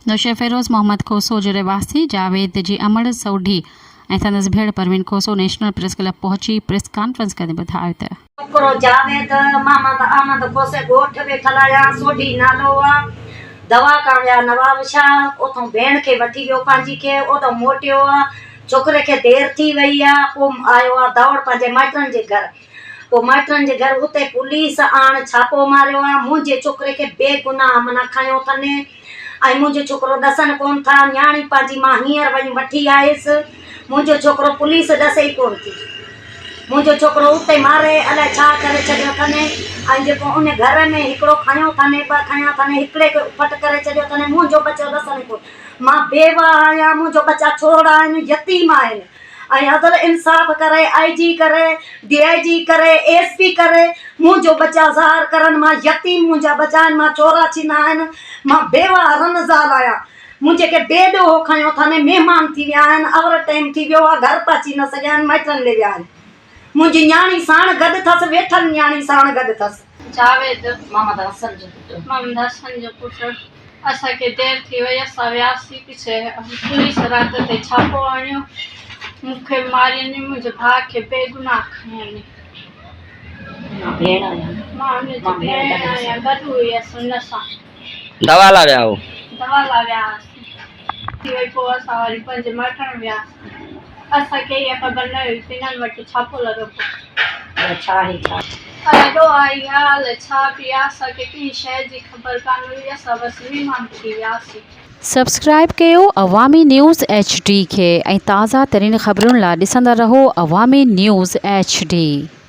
नौशे फिरोज़ मोहम्मद खोसो जो रहवासी जावेद जी अमर सोढी ऐं संदसि भेण परवीन खोसो नेशनल प्रेस क्लब पहुची प्रेस कॉन्फ्रेंस कंदे ॿुधायो त छोकिरो जावेद मोहम्मद अहमद खोसे ॻोठ वेठल आया सोढी नालो आहे दवा करण विया नवाब शाह उतां भेण खे वठी वियो पंहिंजी खे उतां मोटियो आहे छोकिरे खे देरि थी वई आहे पोइ आयो आहे दौड़ पंहिंजे माइटनि जे घर पोइ माइटनि जे घर उते पुलिस आण छापो मारियो आहे मुंहिंजे छोकिरे खे बेगुनाह माना खयो अथनि ऐं मुंहिंजो छोकिरो ॾसनि कोन था न्याणी पंहिंजी मां हींअर वञी वठी आयसि मुंहिंजो छोकिरो पुलिस ॾसे ई कोन थी मुंहिंजो छोकिरो उते मारे अलाए छा करे छॾियो अथनि ऐं जेको उन घर में हिकिड़ो खयो अथनि ॿ खया अथनि हिकिड़े खे फट करे छॾियो अथनि मुंहिंजो बचो ॾसनि कोन मां बेवा आहियां मुंहिंजो बचा छोड़ा आहिनि यतीम आहिनि ऐं अदल इंसाफ़ करे IG करे DIG करे SP करे मुंहिंजो बचा ज़ाहिर करनि मां यतीम मुंहिंजा बचा आहिनि मां चोरासी न आहिनि मां बेवा रनज़ाल आहियां मुंहिंजे खे बेॾो हो खयो अथनि महिमान थी विया आहिनि अवर टाइम थी वियो आहे घर पहुची न सघिया आहिनि माइटनि ॾे विया आहिनि मुंहिंजी न्याणी साण गॾु अथसि वेठल न्याणी साण गॾु अथसि जावेद मोहम्मद हसन जो पुटु असांखे देरि थी वई असां वियासीं पिछे पुलिस राति ते छापो हणियो मूंखे मारियनि मुंहिंजे भाउ खे बेगुनाह खयनि भेण आहियां मां हुनजी भेण आहियां गॾु हुयसि हुन सां दवा ला विया हो दवा लाइ वियासीं थी वई पोइ असां वरी पंहिंजे मटण वियासीं असांखे इहा ख़बर न हुई हिननि वटि छापो लॻो पियो छा आहे छा अलाए आई आहे अलाए छा बि आहे असांखे कंहिं शइ जी ख़बर कान हुई असां बसि महिमान थी वियासीं। सब्सक्राइब कयो अवामी न्यूज़ HD खे ऐं ताज़ा तरीन ख़बरुनि लाइ ॾिसंदा रहो अवामी न्यूज़ HD।